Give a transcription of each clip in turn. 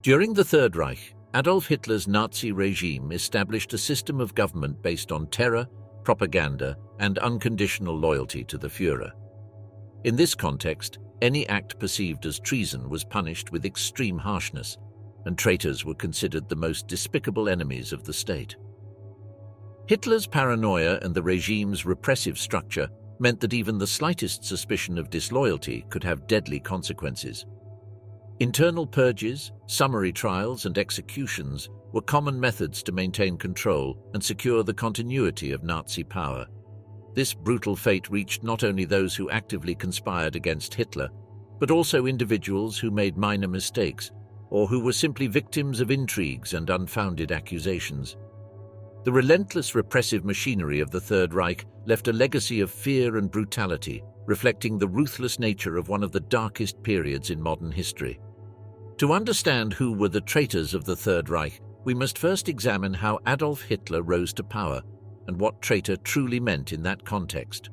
During the Third Reich, Adolf Hitler's Nazi regime established a system of government based on terror, propaganda, and unconditional loyalty to the Führer. In this context, any act perceived as treason was punished with extreme harshness, and traitors were considered the most despicable enemies of the state. Hitler's paranoia and the regime's repressive structure meant that even the slightest suspicion of disloyalty could have deadly consequences. Internal purges, summary trials, and executions were common methods to maintain control and secure the continuity of Nazi power. This brutal fate reached not only those who actively conspired against Hitler, but also individuals who made minor mistakes or who were simply victims of intrigues and unfounded accusations. The relentless repressive machinery of the Third Reich left a legacy of fear and brutality, reflecting the ruthless nature of one of the darkest periods in modern history. To understand who were the traitors of the Third Reich, we must first examine how Adolf Hitler rose to power and what traitor truly meant in that context.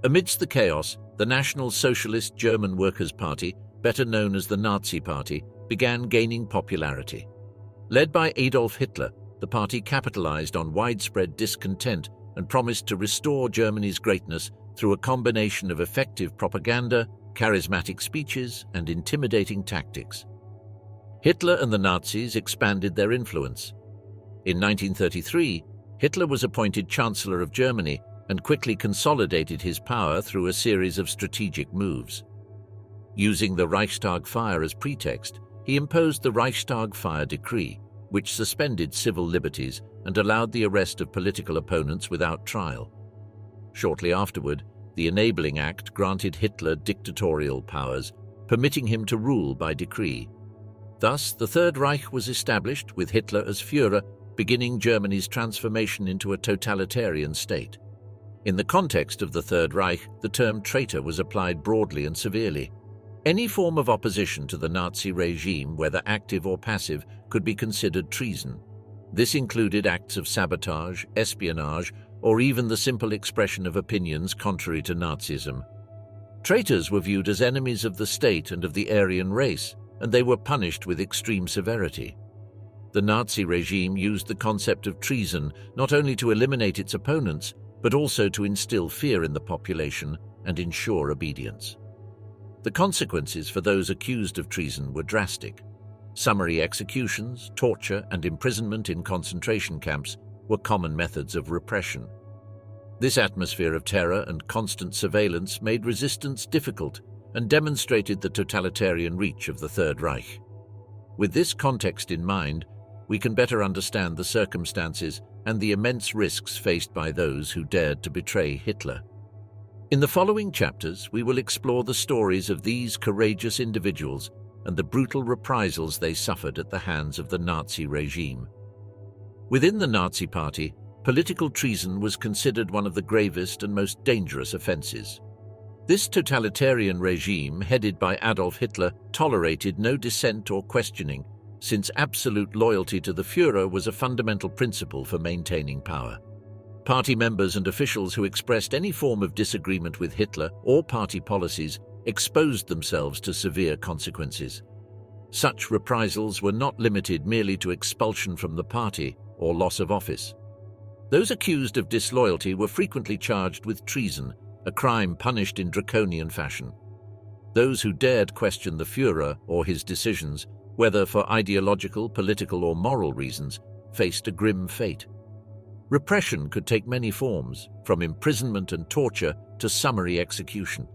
Amidst the chaos, the National Socialist German Workers' Party, better known as the Nazi Party, began gaining popularity. Led by Adolf Hitler, the party capitalized on widespread discontent and promised to restore Germany's greatness through a combination of effective propaganda, charismatic speeches, and intimidating tactics. Hitler and the Nazis expanded their influence. In 1933, Hitler was appointed Chancellor of Germany and quickly consolidated his power through a series of strategic moves. Using the Reichstag fire as pretext, he imposed the Reichstag fire decree, which suspended civil liberties and allowed the arrest of political opponents without trial. Shortly afterward, the Enabling Act granted Hitler dictatorial powers, permitting him to rule by decree. Thus, the Third Reich was established, with Hitler as Führer, beginning Germany's transformation into a totalitarian state. In the context of the Third Reich, the term traitor was applied broadly and severely. Any form of opposition to the Nazi regime, whether active or passive, could be considered treason. This included acts of sabotage, espionage, or even the simple expression of opinions contrary to Nazism. Traitors were viewed as enemies of the state and of the Aryan race, and they were punished with extreme severity. The Nazi regime used the concept of treason not only to eliminate its opponents, but also to instill fear in the population and ensure obedience. The consequences for those accused of treason were drastic. Summary executions, torture, and imprisonment in concentration camps were common methods of repression. This atmosphere of terror and constant surveillance made resistance difficult and demonstrated the totalitarian reach of the Third Reich. With this context in mind, we can better understand the circumstances and the immense risks faced by those who dared to betray Hitler. In the following chapters, we will explore the stories of these courageous individuals and the brutal reprisals they suffered at the hands of the Nazi regime. Within the Nazi Party, political treason was considered one of the gravest and most dangerous offenses. This totalitarian regime, headed by Adolf Hitler, tolerated no dissent or questioning, since absolute loyalty to the Führer was a fundamental principle for maintaining power. Party members and officials who expressed any form of disagreement with Hitler or party policies exposed themselves to severe consequences. Such reprisals were not limited merely to expulsion from the party or loss of office. Those accused of disloyalty were frequently charged with treason, a crime punished in draconian fashion. Those who dared question the Führer or his decisions, whether for ideological, political, or moral reasons, faced a grim fate. Repression could take many forms, from imprisonment and torture to summary execution.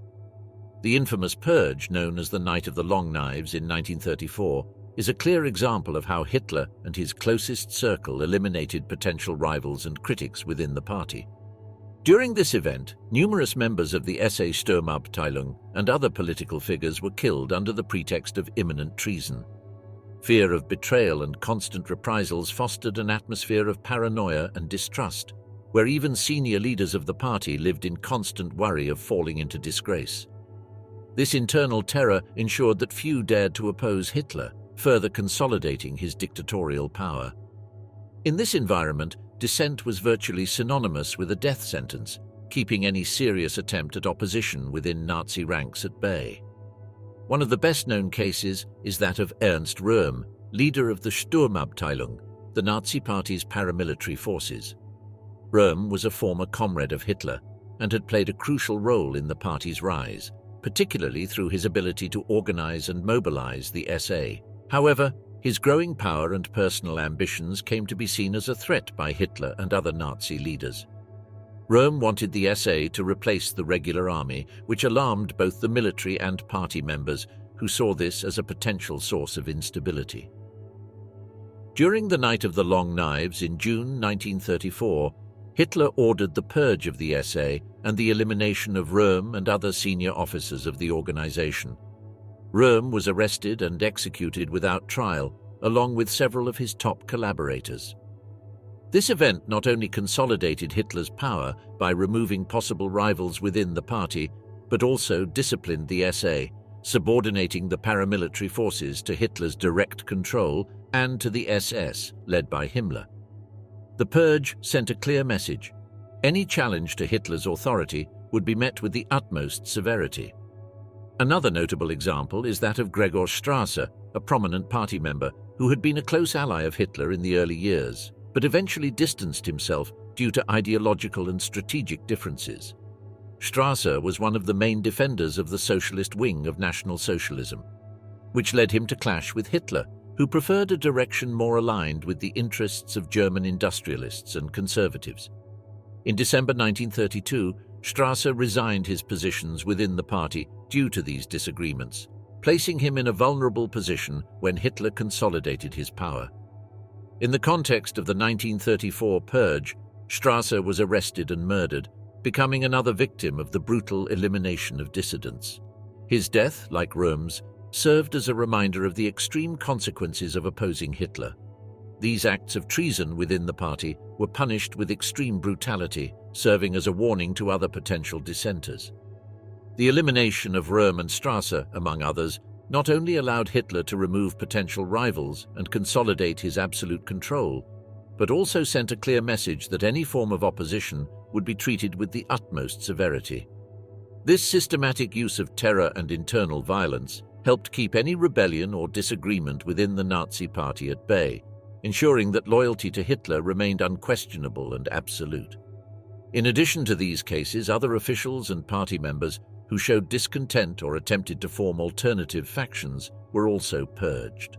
The infamous purge, known as the Night of the Long Knives in 1934, is a clear example of how Hitler and his closest circle eliminated potential rivals and critics within the party. During this event, numerous members of the SA Sturmabteilung and other political figures were killed under the pretext of imminent treason. Fear of betrayal and constant reprisals fostered an atmosphere of paranoia and distrust, where even senior leaders of the party lived in constant worry of falling into disgrace. This internal terror ensured that few dared to oppose Hitler, further consolidating his dictatorial power. In this environment, dissent was virtually synonymous with a death sentence, keeping any serious attempt at opposition within Nazi ranks at bay. One of the best-known cases is that of Ernst Röhm, leader of the Sturmabteilung, the Nazi Party's paramilitary forces. Röhm was a former comrade of Hitler and had played a crucial role in the party's rise, particularly through his ability to organize and mobilize the SA. However, his growing power and personal ambitions came to be seen as a threat by Hitler and other Nazi leaders. Röhm wanted the SA to replace the regular army, which alarmed both the military and party members, who saw this as a potential source of instability. During the Night of the Long Knives in June 1934, Hitler ordered the purge of the SA and the elimination of Röhm and other senior officers of the organization. Röhm was arrested and executed without trial, along with several of his top collaborators. This event not only consolidated Hitler's power by removing possible rivals within the party, but also disciplined the SA, subordinating the paramilitary forces to Hitler's direct control and to the SS, led by Himmler. The purge sent a clear message. Any challenge to Hitler's authority would be met with the utmost severity. Another notable example is that of Gregor Strasser, a prominent party member who had been a close ally of Hitler in the early years, but eventually distanced himself due to ideological and strategic differences. Strasser was one of the main defenders of the socialist wing of National Socialism, which led him to clash with Hitler, who preferred a direction more aligned with the interests of German industrialists and conservatives. In December 1932, Strasser resigned his positions within the party due to these disagreements, placing him in a vulnerable position when Hitler consolidated his power. In the context of the 1934 purge, Strasser was arrested and murdered, becoming another victim of the brutal elimination of dissidents. His death, like Röhm's, served as a reminder of the extreme consequences of opposing Hitler. These acts of treason within the party were punished with extreme brutality, serving as a warning to other potential dissenters. The elimination of Röhm and Strasser, among others, not only allowed Hitler to remove potential rivals and consolidate his absolute control, but also sent a clear message that any form of opposition would be treated with the utmost severity. This systematic use of terror and internal violence helped keep any rebellion or disagreement within the Nazi Party at bay, ensuring that loyalty to Hitler remained unquestionable and absolute. In addition to these cases, other officials and party members who showed discontent or attempted to form alternative factions were also purged.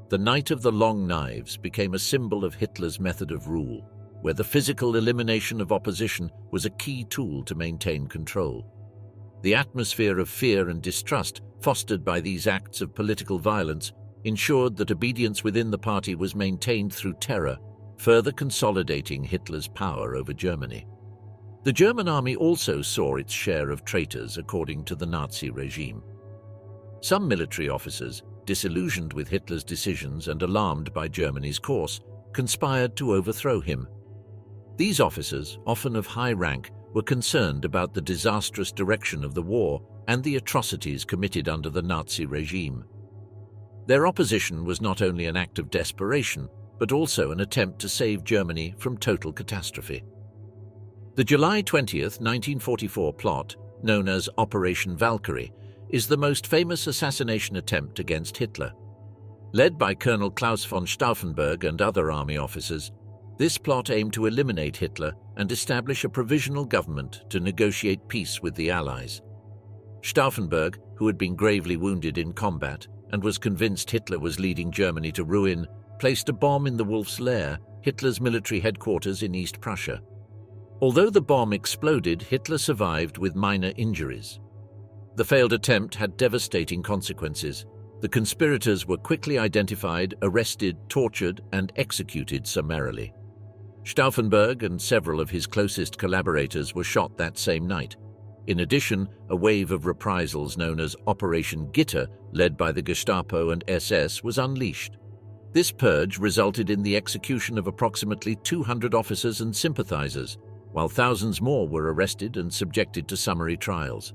The Night of the Long Knives became a symbol of Hitler's method of rule, where the physical elimination of opposition was a key tool to maintain control. The atmosphere of fear and distrust fostered by these acts of political violence ensured that obedience within the party was maintained through terror, further consolidating Hitler's power over Germany. The German army also saw its share of traitors, according to the Nazi regime. Some military officers, disillusioned with Hitler's decisions and alarmed by Germany's course, conspired to overthrow him. These officers, often of high rank, were concerned about the disastrous direction of the war and the atrocities committed under the Nazi regime. Their opposition was not only an act of desperation, but also an attempt to save Germany from total catastrophe. The July 20, 1944 plot, known as Operation Valkyrie, is the most famous assassination attempt against Hitler. Led by Colonel Klaus von Stauffenberg and other army officers, this plot aimed to eliminate Hitler and establish a provisional government to negotiate peace with the Allies. Stauffenberg, who had been gravely wounded in combat and was convinced Hitler was leading Germany to ruin, placed a bomb in the Wolf's Lair, Hitler's military headquarters in East Prussia. Although the bomb exploded, Hitler survived with minor injuries. The failed attempt had devastating consequences. The conspirators were quickly identified, arrested, tortured, and executed summarily. Stauffenberg and several of his closest collaborators were shot that same night. In addition, a wave of reprisals known as Operation Gitter, led by the Gestapo and SS, was unleashed. This purge resulted in the execution of approximately 200 officers and sympathizers, while thousands more were arrested and subjected to summary trials.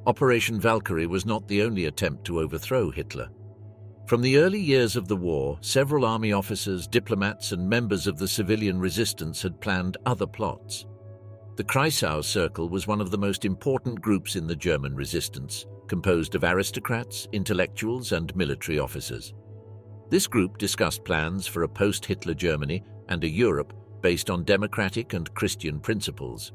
Operation Valkyrie was not the only attempt to overthrow Hitler. From the early years of the war, several army officers, diplomats, and members of the civilian resistance had planned other plots. The Kreisau Circle was one of the most important groups in the German resistance, composed of aristocrats, intellectuals, and military officers. This group discussed plans for a post-Hitler Germany and a Europe based on democratic and Christian principles.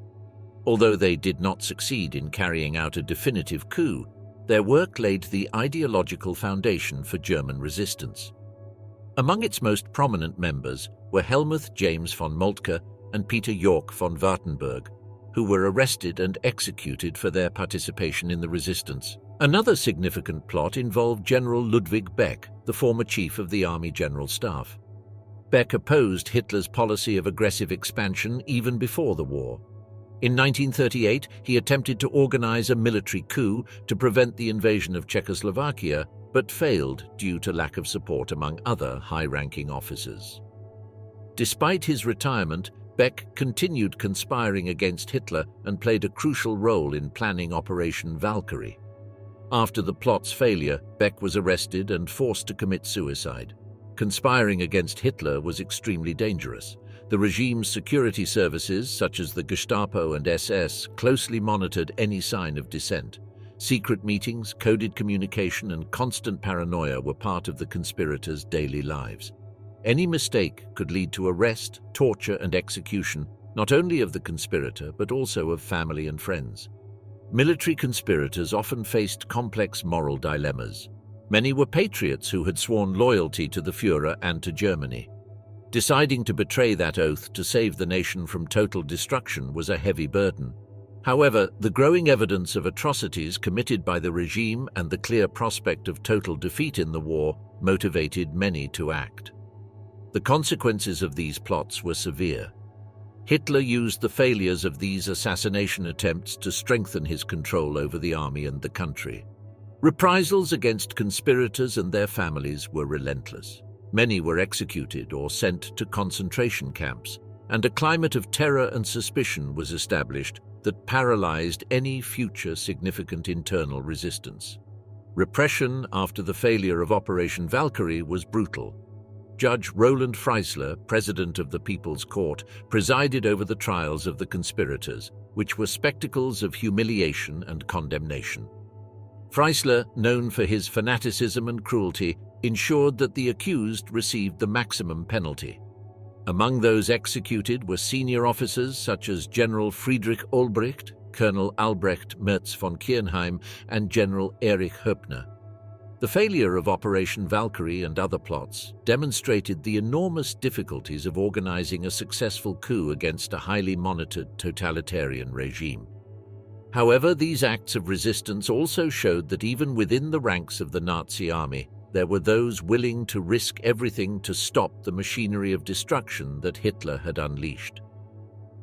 Although they did not succeed in carrying out a definitive coup, their work laid the ideological foundation for German resistance. Among its most prominent members were Helmuth James von Moltke and Peter Yorck von Wartenberg, who were arrested and executed for their participation in the resistance. Another significant plot involved General Ludwig Beck, the former chief of the Army General Staff. Beck opposed Hitler's policy of aggressive expansion even before the war. In 1938, he attempted to organize a military coup to prevent the invasion of Czechoslovakia, but failed due to lack of support among other high-ranking officers. Despite his retirement, Beck continued conspiring against Hitler and played a crucial role in planning Operation Valkyrie. After the plot's failure, Beck was arrested and forced to commit suicide. Conspiring against Hitler was extremely dangerous. The regime's security services, such as the Gestapo and SS, closely monitored any sign of dissent. Secret meetings, coded communication, and constant paranoia were part of the conspirators' daily lives. Any mistake could lead to arrest, torture, and execution, not only of the conspirator, but also of family and friends. Military conspirators often faced complex moral dilemmas. Many were patriots who had sworn loyalty to the Führer and to Germany. Deciding to betray that oath to save the nation from total destruction was a heavy burden. However, the growing evidence of atrocities committed by the regime and the clear prospect of total defeat in the war motivated many to act. The consequences of these plots were severe. Hitler used the failures of these assassination attempts to strengthen his control over the army and the country. Reprisals against conspirators and their families were relentless. Many were executed or sent to concentration camps, and a climate of terror and suspicion was established that paralyzed any future significant internal resistance. Repression after the failure of Operation Valkyrie was brutal. Judge Roland Freisler, president of the People's Court, presided over the trials of the conspirators, which were spectacles of humiliation and condemnation. Freisler, known for his fanaticism and cruelty, ensured that the accused received the maximum penalty. Among those executed were senior officers such as General Friedrich Olbricht, Colonel Albrecht Merz von Kirnheim, and General Erich Höppner. The failure of Operation Valkyrie and other plots demonstrated the enormous difficulties of organizing a successful coup against a highly monitored totalitarian regime. However, these acts of resistance also showed that even within the ranks of the Nazi army, there were those willing to risk everything to stop the machinery of destruction that Hitler had unleashed.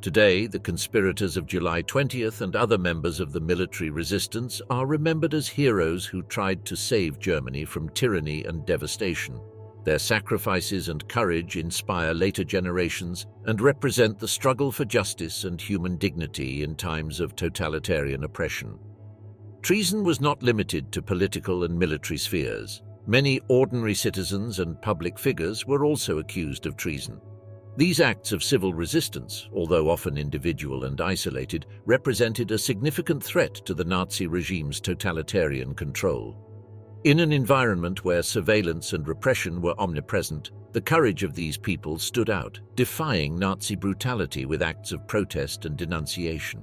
Today, the conspirators of July 20th and other members of the military resistance are remembered as heroes who tried to save Germany from tyranny and devastation. Their sacrifices and courage inspire later generations and represent the struggle for justice and human dignity in times of totalitarian oppression. Treason was not limited to political and military spheres. Many ordinary citizens and public figures were also accused of treason. These acts of civil resistance, although often individual and isolated, represented a significant threat to the Nazi regime's totalitarian control. In an environment where surveillance and repression were omnipresent, the courage of these people stood out, defying Nazi brutality with acts of protest and denunciation.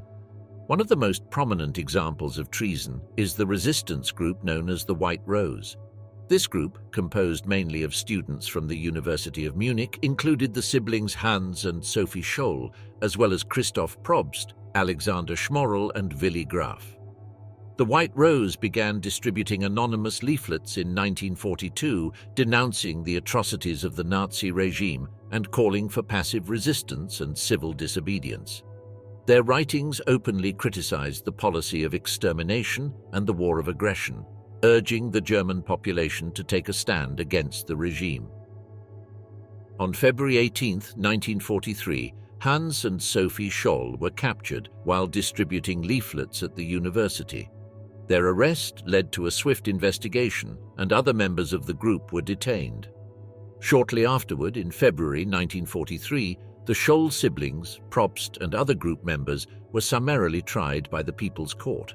One of the most prominent examples of treason is the resistance group known as the White Rose. This group, composed mainly of students from the University of Munich, included the siblings Hans and Sophie Scholl, as well as Christoph Probst, Alexander Schmorell, and Willy Graf. The White Rose began distributing anonymous leaflets in 1942, denouncing the atrocities of the Nazi regime and calling for passive resistance and civil disobedience. Their writings openly criticized the policy of extermination and the war of aggression, urging the German population to take a stand against the regime. On February 18, 1943, Hans and Sophie Scholl were captured while distributing leaflets at the university. Their arrest led to a swift investigation, and other members of the group were detained. Shortly afterward, in February 1943, the Scholl siblings, Probst, and other group members were summarily tried by the People's Court.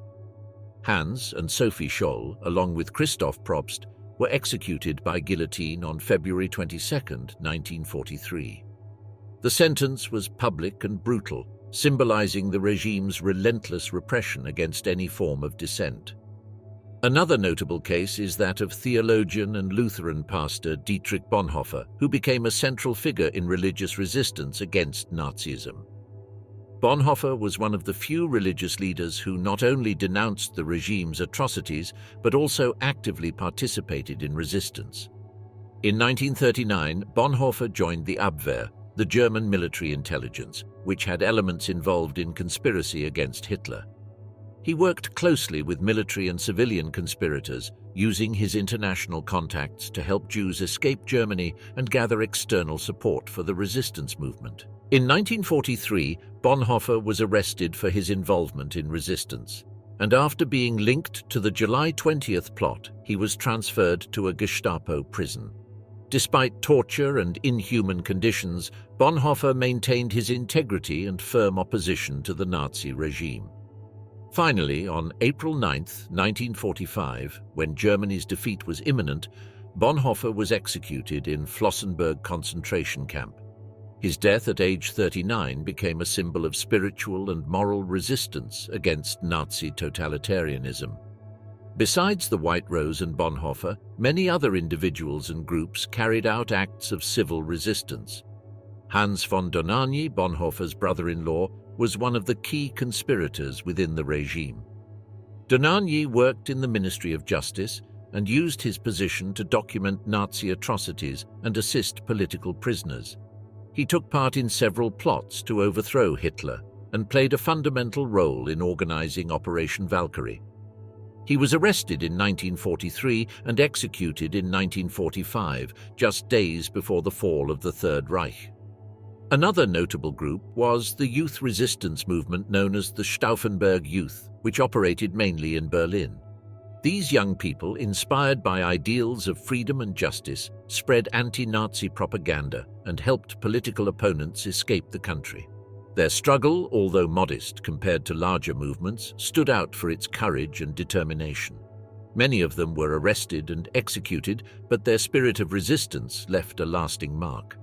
Hans and Sophie Scholl, along with Christoph Probst, were executed by guillotine on February 22, 1943. The sentence was public and brutal, symbolizing the regime's relentless repression against any form of dissent. Another notable case is that of theologian and Lutheran pastor Dietrich Bonhoeffer, who became a central figure in religious resistance against Nazism. Bonhoeffer was one of the few religious leaders who not only denounced the regime's atrocities, but also actively participated in resistance. In 1939, Bonhoeffer joined the Abwehr, the German military intelligence, which had elements involved in conspiracy against Hitler. He worked closely with military and civilian conspirators, using his international contacts to help Jews escape Germany and gather external support for the resistance movement. In 1943, Bonhoeffer was arrested for his involvement in resistance, and after being linked to the July 20th plot, he was transferred to a Gestapo prison. Despite torture and inhuman conditions, Bonhoeffer maintained his integrity and firm opposition to the Nazi regime. Finally, on April 9, 1945, when Germany's defeat was imminent, Bonhoeffer was executed in Flossenbürg concentration camp. His death at age 39 became a symbol of spiritual and moral resistance against Nazi totalitarianism. Besides the White Rose and Bonhoeffer, many other individuals and groups carried out acts of civil resistance. Hans von Dohnanyi, Bonhoeffer's brother-in-law, was one of the key conspirators within the regime. Dohnanyi worked in the Ministry of Justice and used his position to document Nazi atrocities and assist political prisoners. He took part in several plots to overthrow Hitler and played a fundamental role in organizing Operation Valkyrie. He was arrested in 1943 and executed in 1945, just days before the fall of the Third Reich. Another notable group was the youth resistance movement known as the Stauffenberg Youth, which operated mainly in Berlin. These young people, inspired by ideals of freedom and justice, spread anti-Nazi propaganda and helped political opponents escape the country. Their struggle, although modest compared to larger movements, stood out for its courage and determination. Many of them were arrested and executed, but their spirit of resistance left a lasting mark.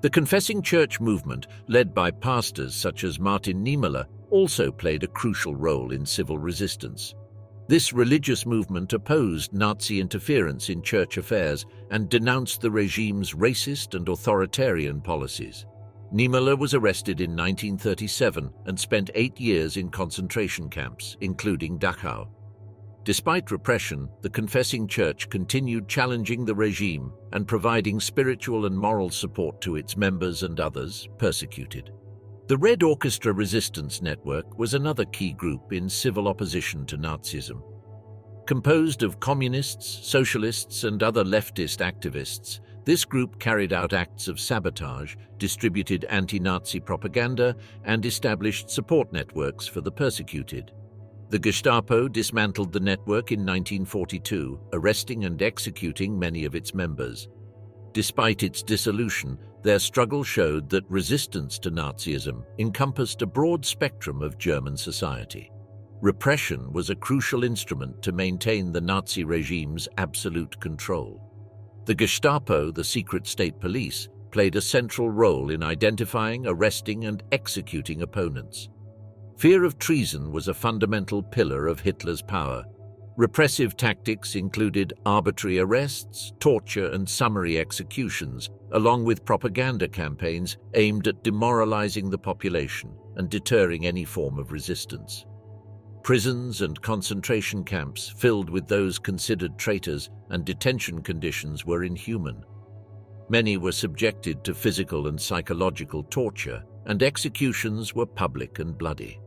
The Confessing Church movement, led by pastors such as Martin Niemöller, also played a crucial role in civil resistance. This religious movement opposed Nazi interference in church affairs and denounced the regime's racist and authoritarian policies. Niemöller was arrested in 1937 and spent 8 years in concentration camps, including Dachau. Despite repression, the Confessing Church continued challenging the regime and providing spiritual and moral support to its members and others persecuted. The Red Orchestra Resistance Network was another key group in civil opposition to Nazism. Composed of communists, socialists, and other leftist activists, this group carried out acts of sabotage, distributed anti-Nazi propaganda, and established support networks for the persecuted. The Gestapo dismantled the network in 1942, arresting and executing many of its members. Despite its dissolution, their struggle showed that resistance to Nazism encompassed a broad spectrum of German society. Repression was a crucial instrument to maintain the Nazi regime's absolute control. The Gestapo, the secret state police, played a central role in identifying, arresting, and executing opponents. Fear of treason was a fundamental pillar of Hitler's power. Repressive tactics included arbitrary arrests, torture, and summary executions, along with propaganda campaigns aimed at demoralizing the population and deterring any form of resistance. Prisons and concentration camps filled with those considered traitors, and detention conditions were inhuman. Many were subjected to physical and psychological torture, and executions were public and bloody.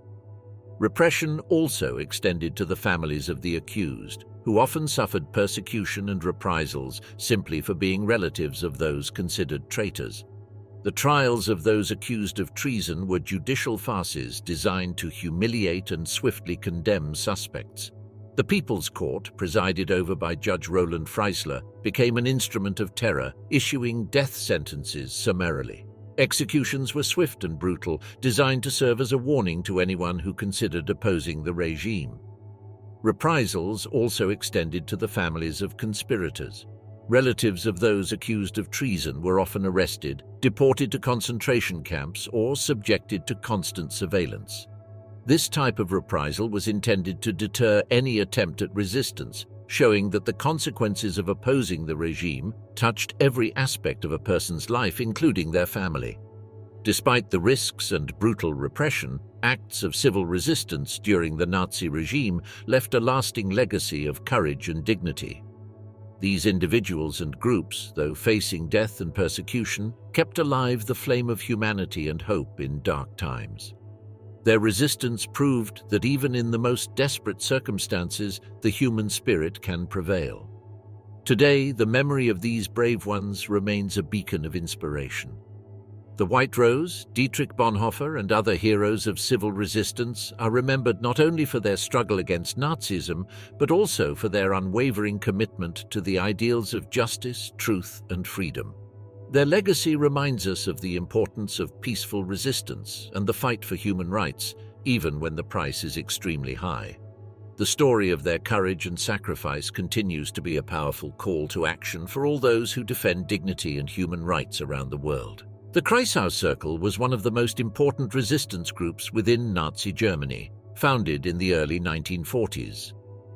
Repression also extended to the families of the accused, who often suffered persecution and reprisals simply for being relatives of those considered traitors. The trials of those accused of treason were judicial farces designed to humiliate and swiftly condemn suspects. The People's Court, presided over by Judge Roland Freisler, became an instrument of terror, issuing death sentences summarily. Executions were swift and brutal, designed to serve as a warning to anyone who considered opposing the regime. Reprisals also extended to the families of conspirators. Relatives of those accused of treason were often arrested, deported to concentration camps, or subjected to constant surveillance. This type of reprisal was intended to deter any attempt at resistance, showing that the consequences of opposing the regime touched every aspect of a person's life, including their family. Despite the risks and brutal repression, acts of civil resistance during the Nazi regime left a lasting legacy of courage and dignity. These individuals and groups, though facing death and persecution, kept alive the flame of humanity and hope in dark times. Their resistance proved that even in the most desperate circumstances, the human spirit can prevail. Today, the memory of these brave ones remains a beacon of inspiration. The White Rose, Dietrich Bonhoeffer, and other heroes of civil resistance are remembered not only for their struggle against Nazism, but also for their unwavering commitment to the ideals of justice, truth, and freedom. Their legacy reminds us of the importance of peaceful resistance and the fight for human rights, even when the price is extremely high. The story of their courage and sacrifice continues to be a powerful call to action for all those who defend dignity and human rights around the world. The Kreisau Circle was one of the most important resistance groups within Nazi Germany, founded in the early 1940s.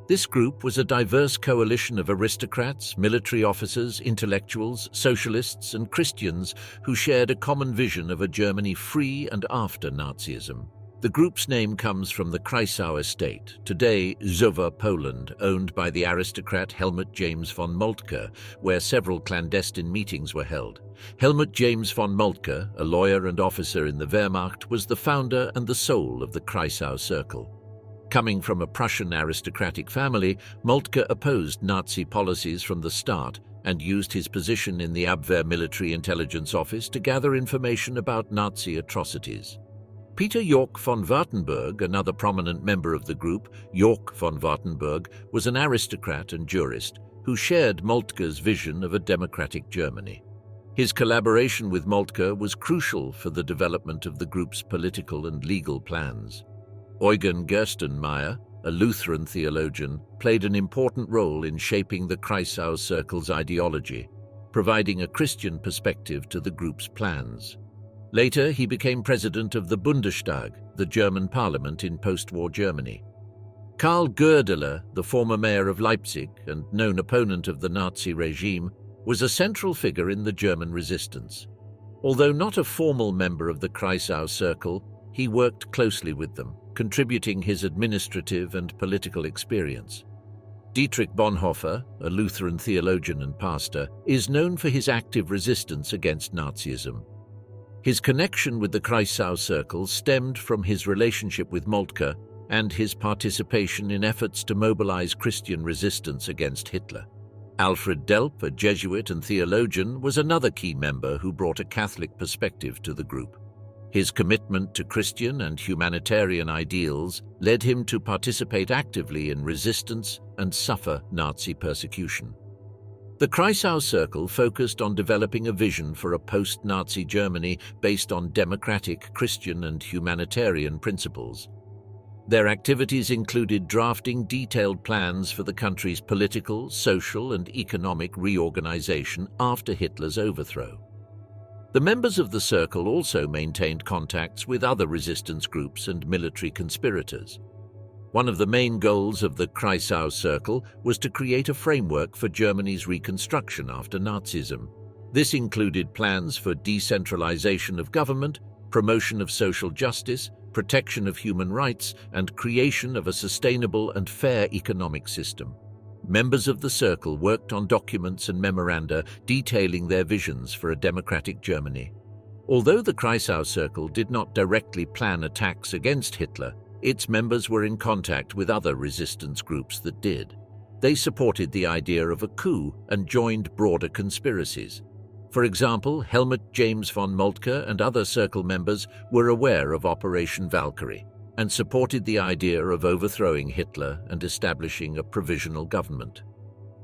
This group was a diverse coalition of aristocrats, military officers, intellectuals, socialists, and Christians who shared a common vision of a Germany free and after Nazism. The group's name comes from the Kreisau estate, today Zowa, Poland, owned by the aristocrat Helmut James von Moltke, where several clandestine meetings were held. Helmut James von Moltke, a lawyer and officer in the Wehrmacht, was the founder and the soul of the Kreisau Circle. Coming from a Prussian aristocratic family, Moltke opposed Nazi policies from the start and used his position in the Abwehr military intelligence office to gather information about Nazi atrocities. Peter York von Wartenberg, another prominent member of the group, York von Wartenberg, was an aristocrat and jurist who shared Moltke's vision of a democratic Germany. His collaboration with Moltke was crucial for the development of the group's political and legal plans. Eugen Gerstenmaier, a Lutheran theologian, played an important role in shaping the Kreisau Circle's ideology, providing a Christian perspective to the group's plans. Later, he became president of the Bundestag, the German parliament in post-war Germany. Karl Goerdeler, the former mayor of Leipzig and known opponent of the Nazi regime, was a central figure in the German resistance. Although not a formal member of the Kreisau Circle, he worked closely with them, contributing his administrative and political experience. Dietrich Bonhoeffer, a Lutheran theologian and pastor, is known for his active resistance against Nazism. His connection with the Kreisau Circle stemmed from his relationship with Moltke and his participation in efforts to mobilize Christian resistance against Hitler. Alfred Delp, a Jesuit and theologian, was another key member who brought a Catholic perspective to the group. His commitment to Christian and humanitarian ideals led him to participate actively in resistance and suffer Nazi persecution. The Kreisau Circle focused on developing a vision for a post-Nazi Germany based on democratic, Christian, and humanitarian principles. Their activities included drafting detailed plans for the country's political, social, and economic reorganization after Hitler's overthrow. The members of the Circle also maintained contacts with other resistance groups and military conspirators. One of the main goals of the Kreisau Circle was to create a framework for Germany's reconstruction after Nazism. This included plans for decentralization of government, promotion of social justice, protection of human rights, and creation of a sustainable and fair economic system. Members of the Circle worked on documents and memoranda detailing their visions for a democratic Germany. Although the Kreisau Circle did not directly plan attacks against Hitler, its members were in contact with other resistance groups that did. They supported the idea of a coup and joined broader conspiracies. For example, Helmut James von Moltke and other Circle members were aware of Operation Valkyrie and supported the idea of overthrowing Hitler and establishing a provisional government.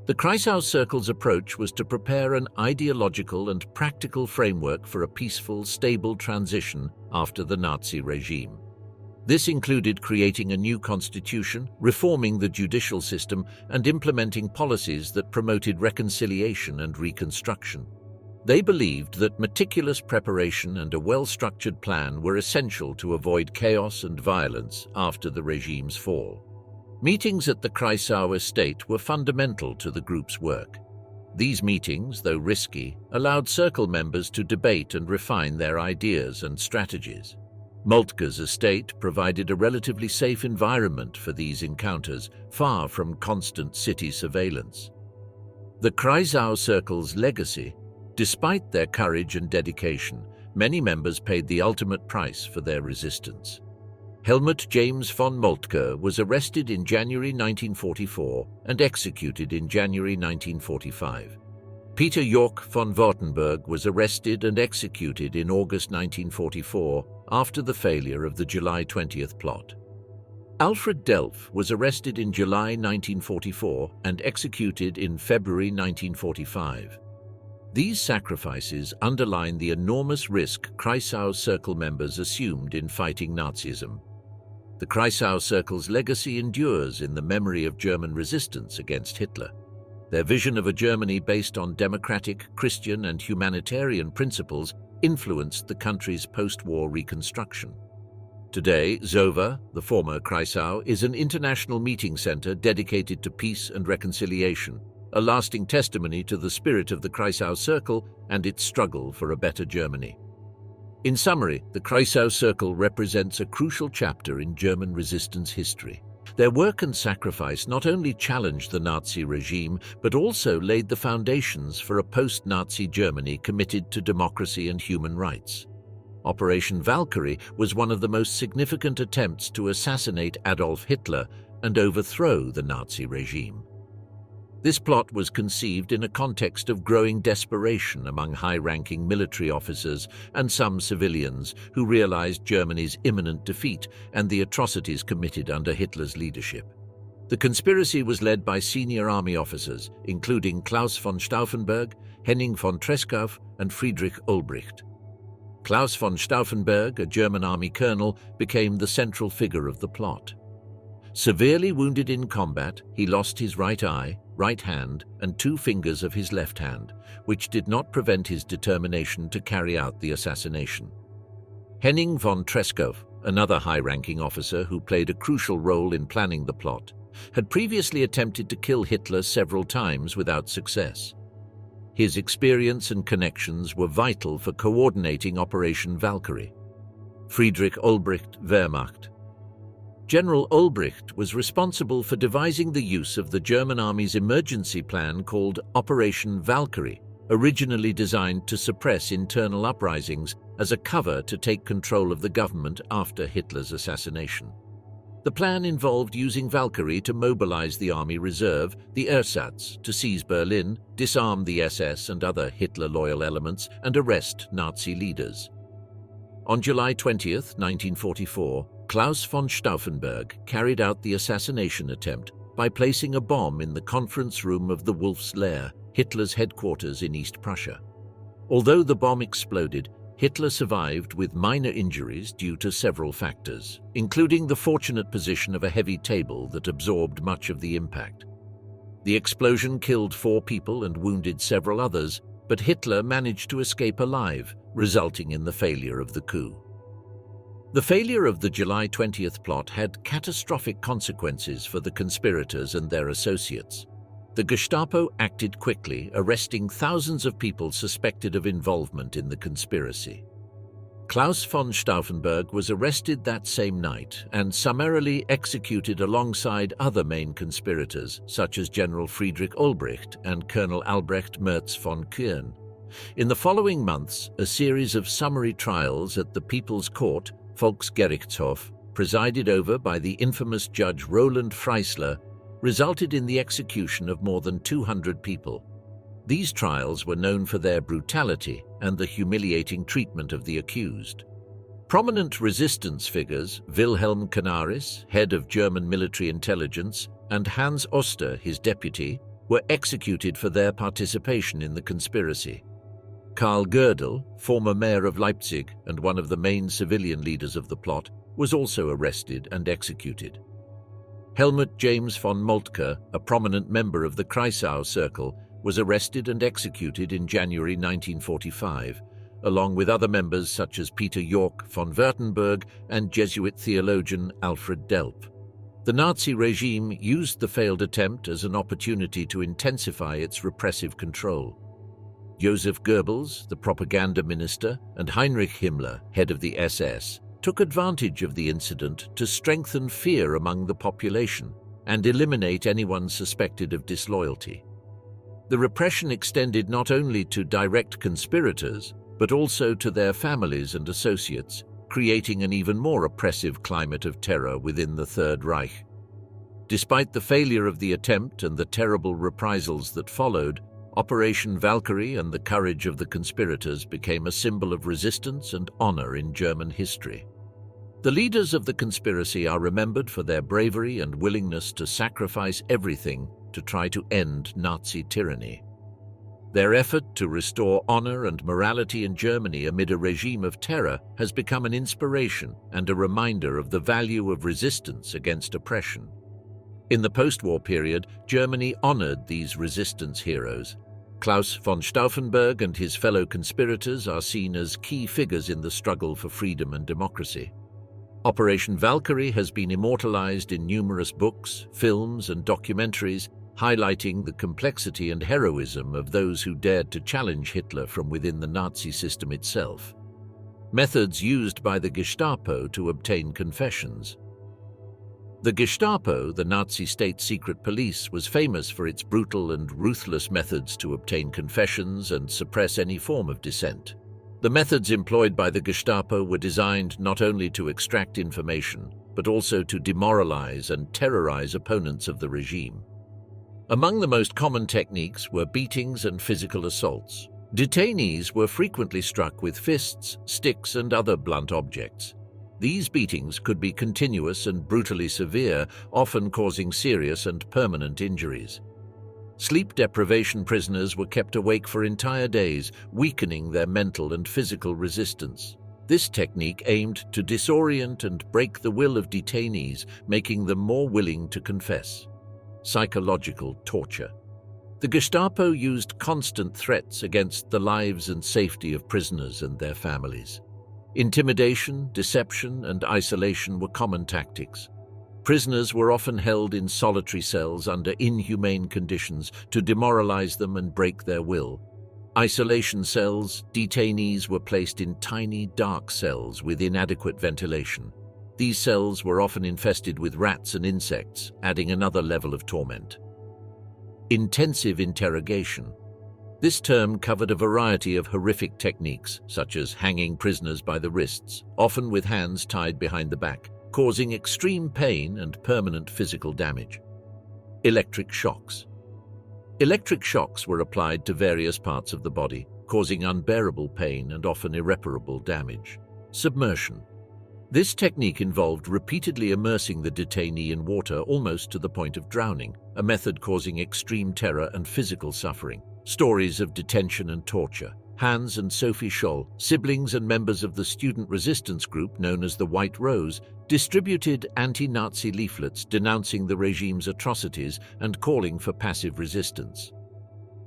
The Kreisau Circle's approach was to prepare an ideological and practical framework for a peaceful, stable transition after the Nazi regime. This included creating a new constitution, reforming the judicial system, and implementing policies that promoted reconciliation and reconstruction. They believed that meticulous preparation and a well-structured plan were essential to avoid chaos and violence after the regime's fall. Meetings at the Kreisau estate were fundamental to the group's work. These meetings, though risky, allowed circle members to debate and refine their ideas and strategies. Moltke's estate provided a relatively safe environment for these encounters, far from constant city surveillance. The Kreisau Circle's legacy. Despite their courage and dedication, many members paid the ultimate price for their resistance. Helmut James von Moltke was arrested in January 1944 and executed in January 1945. Peter York von Wartenberg was arrested and executed in August 1944 after the failure of the July 20th plot. Alfred Delf was arrested in July 1944 and executed in February 1945. These sacrifices underline the enormous risk Kreisau Circle members assumed in fighting Nazism. The Kreisau Circle's legacy endures in the memory of German resistance against Hitler. Their vision of a Germany based on democratic, Christian, and humanitarian principles influenced the country's post-war reconstruction. Today, Zova, the former Kreisau, is an international meeting center dedicated to peace and reconciliation, a lasting testimony to the spirit of the Kreisau Circle and its struggle for a better Germany. In summary, the Kreisau Circle represents a crucial chapter in German resistance history. Their work and sacrifice not only challenged the Nazi regime, but also laid the foundations for a post-Nazi Germany committed to democracy and human rights. Operation Valkyrie was one of the most significant attempts to assassinate Adolf Hitler and overthrow the Nazi regime. This plot was conceived in a context of growing desperation among high-ranking military officers and some civilians who realized Germany's imminent defeat and the atrocities committed under Hitler's leadership. The conspiracy was led by senior army officers, including Klaus von Stauffenberg, Henning von Treschow, and Friedrich Ulbricht. Klaus von Stauffenberg, a German army colonel, became the central figure of the plot. Severely wounded in combat, he lost his right eye, right hand, and 2 fingers of his left hand, which did not prevent his determination to carry out the assassination. Henning von Treschow, another high-ranking officer who played a crucial role in planning the plot, had previously attempted to kill Hitler several times without success. His experience and connections were vital for coordinating Operation Valkyrie. Friedrich Ulbricht, Wehrmacht. General Ulbricht was responsible for devising the use of the German army's emergency plan called Operation Valkyrie, originally designed to suppress internal uprisings as a cover to take control of the government after Hitler's assassination. The plan involved using Valkyrie to mobilize the army reserve, the Ersatz, to seize Berlin, disarm the SS and other Hitler-loyal elements, and arrest Nazi leaders. On July 20, 1944, Klaus von Stauffenberg carried out the assassination attempt by placing a bomb in the conference room of the Wolf's Lair, Hitler's headquarters in East Prussia. Although the bomb exploded, Hitler survived with minor injuries due to several factors, including the fortunate position of a heavy table that absorbed much of the impact. The explosion killed 4 people and wounded several others, but Hitler managed to escape alive, resulting in the failure of the coup. The failure of the July 20th plot had catastrophic consequences for the conspirators and their associates. The Gestapo acted quickly, arresting thousands of people suspected of involvement in the conspiracy. Klaus von Stauffenberg was arrested that same night and summarily executed alongside other main conspirators, such as General Friedrich Ulbricht and Colonel Albrecht Merz von Kuehn. In the following months, a series of summary trials at the People's Court, Volksgerichtshof, presided over by the infamous Judge Roland Freisler, resulted in the execution of more than 200 people. These trials were known for their brutality and the humiliating treatment of the accused. Prominent resistance figures, Wilhelm Canaris, head of German military intelligence, and Hans Oster, his deputy, were executed for their participation in the conspiracy. Karl Gödel, former mayor of Leipzig and one of the main civilian leaders of the plot, was also arrested and executed. Helmut James von Moltke, a prominent member of the Kreisau Circle, was arrested and executed in January 1945, along with other members such as Peter York von Württemberg and Jesuit theologian Alfred Delp. The Nazi regime used the failed attempt as an opportunity to intensify its repressive control. Joseph Goebbels, the propaganda minister, and Heinrich Himmler, head of the SS, took advantage of the incident to strengthen fear among the population and eliminate anyone suspected of disloyalty. The repression extended not only to direct conspirators, but also to their families and associates, creating an even more oppressive climate of terror within the Third Reich. Despite the failure of the attempt and the terrible reprisals that followed, Operation Valkyrie and the courage of the conspirators became a symbol of resistance and honor in German history. The leaders of the conspiracy are remembered for their bravery and willingness to sacrifice everything to try to end Nazi tyranny. Their effort to restore honor and morality in Germany amid a regime of terror has become an inspiration and a reminder of the value of resistance against oppression. In the post-war period, Germany honored these resistance heroes. Klaus von Stauffenberg and his fellow conspirators are seen as key figures in the struggle for freedom and democracy. Operation Valkyrie has been immortalized in numerous books, films, and documentaries, highlighting the complexity and heroism of those who dared to challenge Hitler from within the Nazi system itself. Methods used by the Gestapo to obtain confessions. The Gestapo, the Nazi state secret police, was famous for its brutal and ruthless methods to obtain confessions and suppress any form of dissent. The methods employed by the Gestapo were designed not only to extract information, but also to demoralize and terrorize opponents of the regime. Among the most common techniques were beatings and physical assaults. Detainees were frequently struck with fists, sticks, and other blunt objects. These beatings could be continuous and brutally severe, often causing serious and permanent injuries. Sleep deprivation prisoners were kept awake for entire days, weakening their mental and physical resistance. This technique aimed to disorient and break the will of detainees, making them more willing to confess. Psychological torture. The Gestapo used constant threats against the lives and safety of prisoners and their families. Intimidation, deception, and isolation were common tactics. Prisoners were often held in solitary cells under inhumane conditions to demoralize them and break their will. Isolation cells, detainees were placed in tiny, dark cells with inadequate ventilation. These cells were often infested with rats and insects, adding another level of torment. Intensive interrogation. This term covered a variety of horrific techniques, such as hanging prisoners by the wrists, often with hands tied behind the back, causing extreme pain and permanent physical damage. Electric shocks. Electric shocks were applied to various parts of the body, causing unbearable pain and often irreparable damage. Submersion. This technique involved repeatedly immersing the detainee in water almost to the point of drowning, a method causing extreme terror and physical suffering. Stories of detention and torture. Hans and Sophie Scholl, siblings and members of the student resistance group known as the White Rose, distributed anti-Nazi leaflets denouncing the regime's atrocities and calling for passive resistance.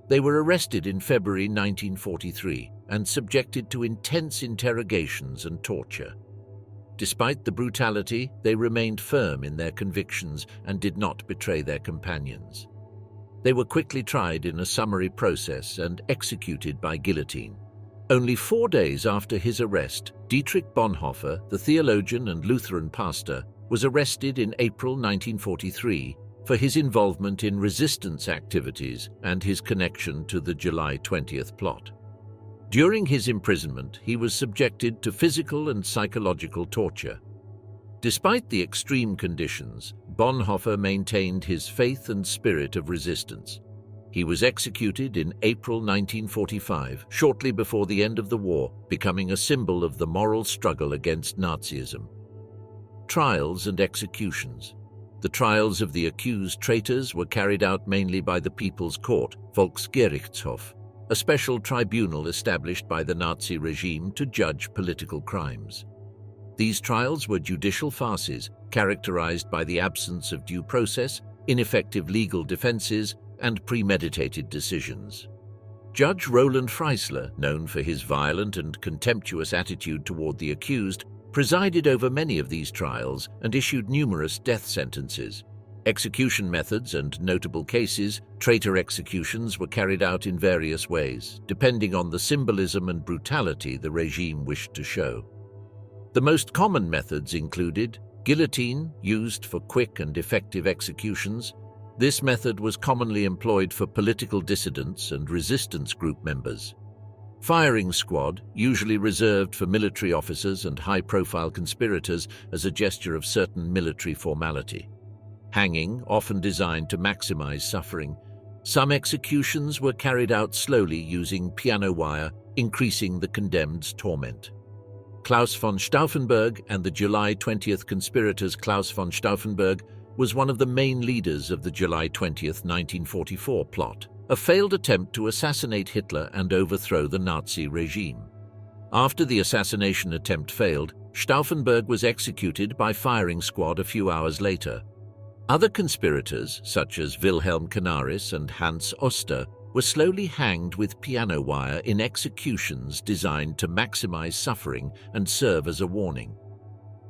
They were arrested in February 1943 and subjected to intense interrogations and torture. Despite the brutality, they remained firm in their convictions and did not betray their companions. They were quickly tried in a summary process and executed by guillotine. Only 4 days after his arrest, Dietrich Bonhoeffer, the theologian and Lutheran pastor, was arrested in April 1943 for his involvement in resistance activities and his connection to the July 20th plot. During his imprisonment, he was subjected to physical and psychological torture. Despite the extreme conditions, Bonhoeffer maintained his faith and spirit of resistance. He was executed in April 1945, shortly before the end of the war, becoming a symbol of the moral struggle against Nazism. Trials and executions. The trials of the accused traitors were carried out mainly by the People's Court, Volksgerichtshof, a special tribunal established by the Nazi regime to judge political crimes. These trials were judicial farces characterized by the absence of due process, ineffective legal defenses, and premeditated decisions. Judge Roland Freisler, known for his violent and contemptuous attitude toward the accused, presided over many of these trials and issued numerous death sentences. Execution methods and notable cases, traitor executions, were carried out in various ways, depending on the symbolism and brutality the regime wished to show. The most common methods included guillotine, used for quick and effective executions. This method was commonly employed for political dissidents and resistance group members. Firing squad, usually reserved for military officers and high-profile conspirators as a gesture of certain military formality. Hanging, often designed to maximize suffering. Some executions were carried out slowly using piano wire, increasing the condemned's torment. Klaus von Stauffenberg and the July 20th conspirators. Klaus von Stauffenberg was one of the main leaders of the July 20th, 1944 plot, a failed attempt to assassinate Hitler and overthrow the Nazi regime. After the assassination attempt failed, Stauffenberg was executed by firing squad a few hours later. Other conspirators, such as Wilhelm Canaris and Hans Oster, were slowly hanged with piano wire in executions designed to maximize suffering and serve as a warning.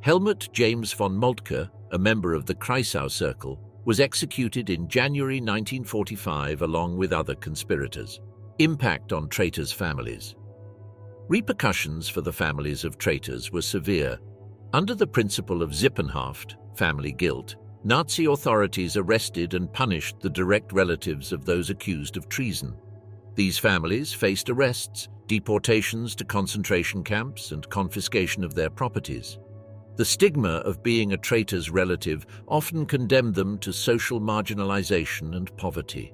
Helmut James von Moltke, a member of the Kreisau Circle, was executed in January 1945 along with other conspirators. Impact on traitors' families. Repercussions for the families of traitors were severe. Under the principle of Sippenhaft, family guilt, Nazi authorities arrested and punished the direct relatives of those accused of treason. These families faced arrests, deportations to concentration camps, and confiscation of their properties. The stigma of being a traitor's relative often condemned them to social marginalization and poverty.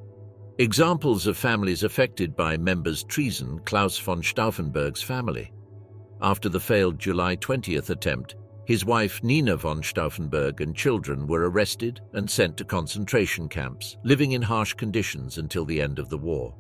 Examples of families affected by members' treason: Klaus von Stauffenberg's family. After the failed July 20th attempt, his wife Nina von Stauffenberg and children were arrested and sent to concentration camps, living in harsh conditions until the end of the war.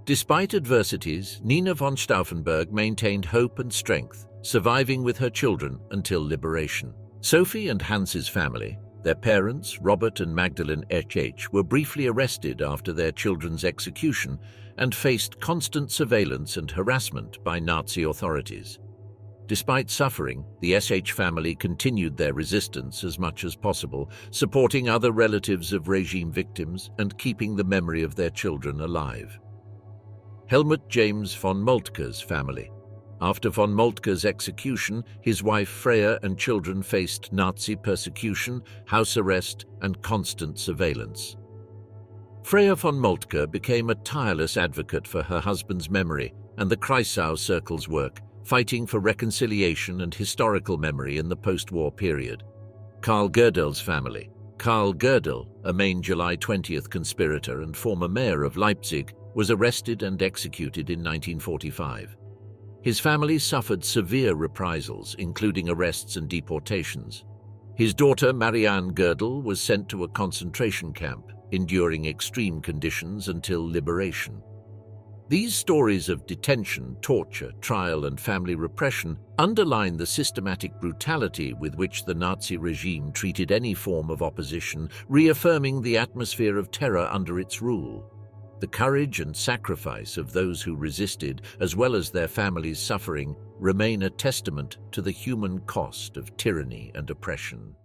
Despite adversities, Nina von Stauffenberg maintained hope and strength, surviving with her children until liberation. Sophie and Hans's family, their parents, Robert and Magdalene H., were briefly arrested after their children's execution and faced constant surveillance and harassment by Nazi authorities. Despite suffering, the SH family continued their resistance as much as possible, supporting other relatives of regime victims and keeping the memory of their children alive. Helmut James von Moltke's family. After von Moltke's execution, his wife Freya and children faced Nazi persecution, house arrest, and constant surveillance. Freya von Moltke became a tireless advocate for her husband's memory and the Kreisau Circle's work, fighting for reconciliation and historical memory in the post-war period. Karl Goerdel's family. Karl Goerdel, a main July 20th conspirator and former mayor of Leipzig, was arrested and executed in 1945. His family suffered severe reprisals, including arrests and deportations. His daughter Marianne Goerdel was sent to a concentration camp, enduring extreme conditions until liberation. These stories of detention, torture, trial, and family repression underline the systematic brutality with which the Nazi regime treated any form of opposition, reaffirming the atmosphere of terror under its rule. The courage and sacrifice of those who resisted, as well as their families' suffering, remain a testament to the human cost of tyranny and oppression.